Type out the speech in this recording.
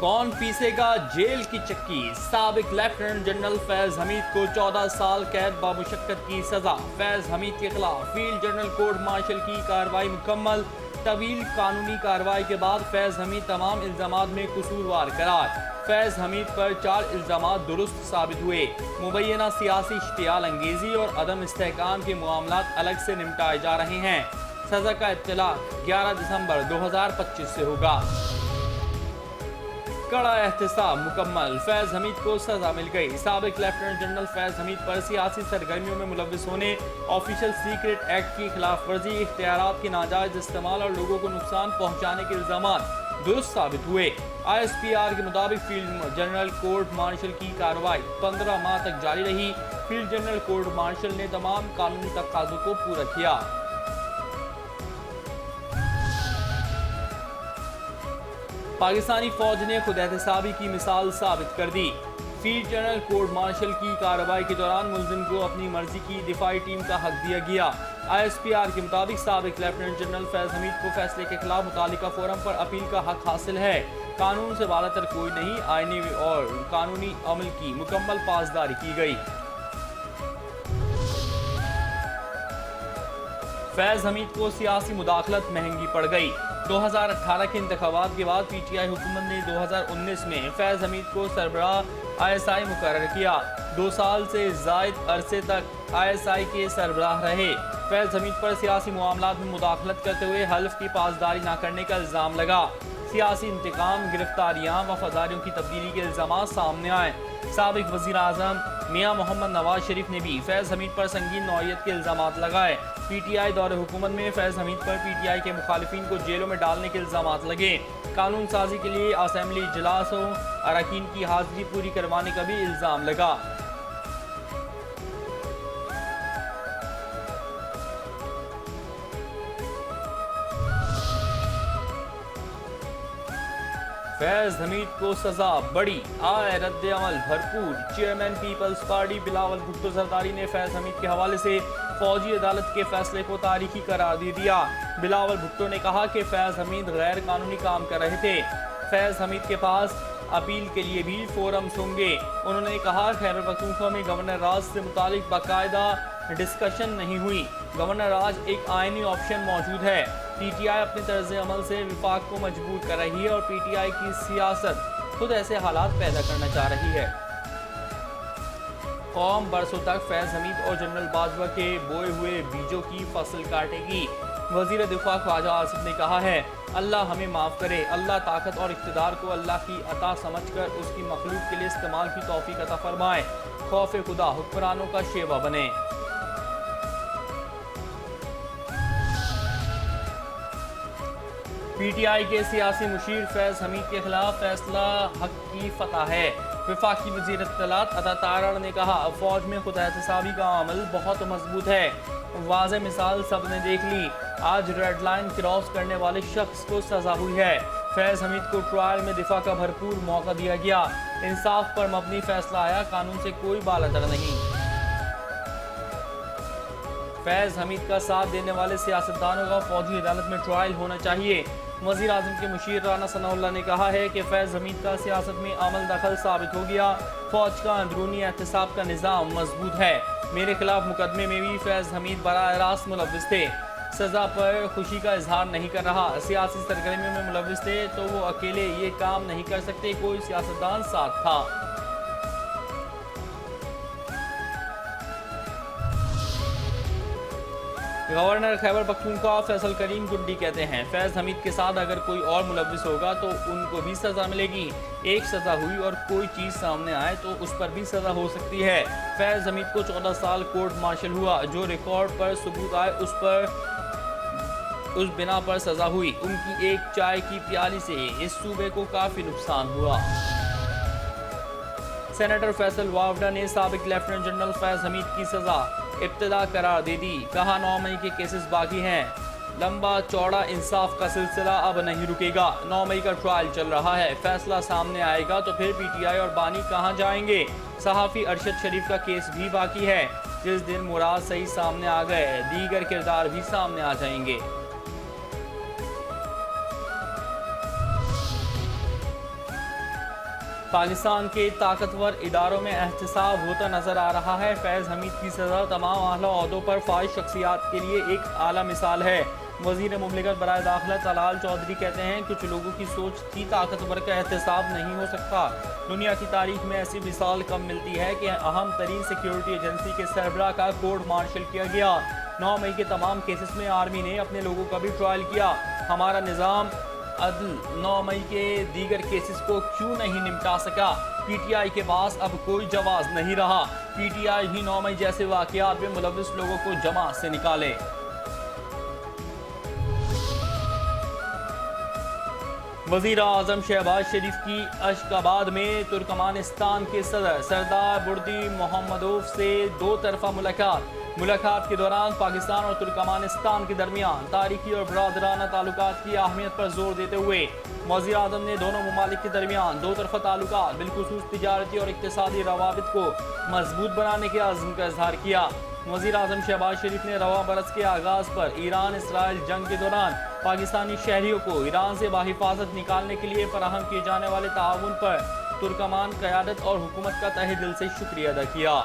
कौन पीसेगा जेल की चक्की। साबिक लेफ्टिनेंट जनरल फैज हमीद को 14 साल कैद बामुशक्कत की सजा। फैज हमीद के खिलाफ फील्ड जनरल कोर्ट मार्शल की कार्रवाई मुकम्मल। तवील कानूनी कार्रवाई के बाद फैज हमीद तमाम इल्जामात में कसूरवार करार। फैज हमीद पर 4 इल्जामात दुरुस्त साबित हुए। मुबैना सियासी इश्तियाल अंगेजी और अदम इस्तेहकाम के मामलात अलग से निपटाए जा रहे हैं। सजा का इत्तलाक 11 दिसंबर 2025 से होगा। कड़ा एहतसाब मुकम्मल। फैज हमीद को सजा मिल गई। साबिक लेफ्टिनेंट जनरल फैज हमीद पर सियासी सरगर्मियों में मुलव्विस होने, ऑफिशियल सीक्रेट एक्ट की खिलाफ वर्जी, इख्तियारात के नाजायज इस्तेमाल और लोगों को नुकसान पहुंचाने के इल्जामात दुरुस्त साबित हुए। ISPR के मुताबिक फील्ड जनरल कोर्ट मार्शल की कार्रवाई 15 माह तक जारी रही। फील्ड जनरल कोर्ट मार्शल ने तमाम कानूनी तकाज़ों को पूरा किया। पाकिस्तानी फौज ने खुद एहतसाबी की मिसाल साबित कर दी। फील्ड जनरल कोर्ट मार्शल की कार्रवाई के दौरान मुल्जिम को अपनी मर्जी की दिफाई टीम का हक दिया गया। ISPR के मुताबिक साबिक लेफ्टिनेंट जनरल फैज हमीद को फैसले के खिलाफ मुतालिका फोरम पर अपील का हक हासिल है। कानून से बालातर कोई नहीं। आईनी और कानूनी अमल की मुकम्मल पासदारी की गई। फैज हमीद को सियासी मुदाखलत महंगी पड़ गई। 2018 के इंतखाबात के बाद PTI हुकूमत ने 2019 में फैज हमीद को सरबराह ISI मुकर्रर किया। 2 साल से ज़ायद अरसे तक ISI के सरबराह रहे। फैज हमीद पर सियासी मामलात में मुदाखलत करते हुए हल्फ की पासदारी न करने का इल्ज़ाम लगा। सियासी इंतकाम, गिरफ्तारियाँ, वफादारियों की तब्दीली के इल्ज़ामात सामने आए। साबिक वज़ीर आज़म मियां मोहम्मद नवाज शरीफ ने भी फैज हमीद पर संगीन नौइयत के इल्ज़ामात लगाए। PTI दौरे हुकूमत में फैज हमीद पर PTI के मुखालिफिन को जेलों में डालने के इल्ज़ामात लगे। कानून साजी के लिए असेंबली इजलासों अरकान की हाजिरी पूरी करवाने का भी इल्ज़ाम लगा। फैज हमीद को सजा बड़ी, आए रद्द अमल भरपूर। चेयरमैन पीपल्स पार्टी बिलावल भुट्टो जरदारी ने फैज हमीद के हवाले से फौजी अदालत के फैसले को तारीखी करार दे दिया। बिलावल भुट्टो ने कहा कि फैज हमीद गैर कानूनी काम कर रहे थे। फैज हमीद के पास अपील के लिए भी फोरम्स होंगे। उन्होंने कहा खैबर पख्तूनख्वा में गवर्नर राज से मुतालिक बाकायदा डिस्कशन नहीं हुई। गवर्नर राज एक आईनी ऑप्शन मौजूद है। PTI अपने तर्ज अमल से विफाक को मजबूर कर रही है और PTI की सियासत खुद ऐसे हालात पैदा करना चाह रही है। कौम बरसों तक फैज हमीद और जनरल बाजवा के बोए हुए बीजों की फसल काटेगी। वजीर दिफा ख्वाजा आसिफ ने कहा है, अल्लाह हमें माफ़ करे। अल्लाह ताकत और इख्तिदार को अल्लाह की अता समझकर उसकी मखलूक के लिए इस्तेमाल की तौफीक अता फरमाए। खौफ खुदा हुक्मरानों का शेवा बने। PTI के सियासी मुशीर फैज हमीद के खिलाफ फैसला हक की फतह है। वफाकी वज़ीर इत्तलात अता तारड़ ने कहा, फौज में खुद एहतसाबी का अमल बहुत मजबूत है। वाज़े मिसाल सब ने देख ली। आज रेड लाइन क्रॉस करने वाले शख्स को सजा हुई है। फैज हमीद को ट्रायल में दिफा का भरपूर मौका दिया गया। इंसाफ पर मबनी फैसला आया। कानून से कोई बालातर नहीं। फैज हमीद का साथ देने वाले सियासतदानों का फौजी अदालत में ट्रायल होना चाहिए। वज़ीर आज़म के मुशीर राना सनाउल्लाह ने कहा है कि फैज हमीद का सियासत में अमल दखल साबित हो गया। फौज का अंदरूनी एहतसाब का निज़ाम मजबूत है। मेरे खिलाफ मुकदमे में भी फैज हमीद बराह रास्त मुलव्विस थे। सज़ा पर खुशी का इजहार नहीं कर रहा। सियासी सरगर्मियों में मुलव्विस थे तो वो अकेले ये काम नहीं कर सकते। कोई सियासतदान साथ था। गवर्नर खैबर पख्तूनख्वा फैसल करीम गुड्डी कहते हैं, फैज हमीद के साथ अगर कोई और मुलव्विस होगा तो उनको भी सज़ा मिलेगी। एक सज़ा हुई और कोई चीज़ सामने आए तो उस पर भी सज़ा हो सकती है। फैज हमीद को 14 साल कोर्ट मार्शल हुआ। जो रिकॉर्ड पर सबूत आए उस बिना पर सज़ा हुई। उनकी एक चाय की प्याली से इस सूबे को काफ़ी नुकसान हुआ। सेनेटर फैसल वावडा ने साबिक लेफ्टिनेंट जनरल फैज हमीद की सज़ा इब्तिदा करार दे दी। कहा 9 मई के केसेस बाकी हैं। लंबा चौड़ा इंसाफ का सिलसिला अब नहीं रुकेगा। 9 मई का ट्रायल चल रहा है। फैसला सामने आएगा तो फिर PTI और बानी कहां जाएंगे। सहाफ़ी अरशद शरीफ का केस भी बाकी है। जिस दिन मुराद सही सामने आ गए, दीगर किरदार भी सामने आ जाएंगे। पाकिस्तान के ताकतवर इदारों में एहतसाब होता नजर आ रहा है। फैज़ हमीद की सज़ा तमाम आला ओहदों पर फाइज शख्सियात के लिए एक आला मिसाल है। वज़ीर मुमलिकत बराए दाखिला तलाल चौधरी कहते हैं, कुछ लोगों की सोच की ताकतवर का एहतसाब नहीं हो सकता। दुनिया की तारीख में ऐसी मिसाल कम मिलती है कि अहम तरीन सिक्योरिटी एजेंसी के सरबराह का कोर्ट मार्शल किया गया। 9 मई के तमाम केसेस में आर्मी ने अपने लोगों का भी ट्रायल किया। हमारा निज़ाम अदल 9 मई के दीगर केसेस को क्यों नहीं निपटा सका? पीटीआई के पास अब कोई जवाब नहीं रहा। पीटीआई ही 9 मई जैसे वाकयात में मुलव्विस लोगों को जमात से निकाले। वज़ीर आज़म शहबाज शरीफ की अशकाबाद में तुर्कमानिस्तान के सदर सरदार बुर्दी मोहम्मदोव से 2 तरफ़ा मुलाकात के दौरान पाकिस्तान और तुर्कमानिस्तान के दरमियान तारीखी और बरादराना ताल्लुकात की अहमियत पर जोर देते हुए वज़ीर आज़म ने दोनों ममालिक के दरमियान 2 तरफ़ा ताल्लुकात बिलखुसूस तिजारती और इक़्तिसादी रवाबित को मजबूत बनाने के आज़म का इजहार किया। वज़ीर आज़म शहबाज शरीफ ने रवा बरस के आगाज़ पर ईरान इसराइल जंग के दौरान पाकिस्तानी शहरियों को ईरान से बाहिफाजत निकालने के लिए फराहम किए जाने वाले ताउन पर तुर्कमान क़यादत और हुकूमत का तहे दिल से शुक्रिया अदा किया।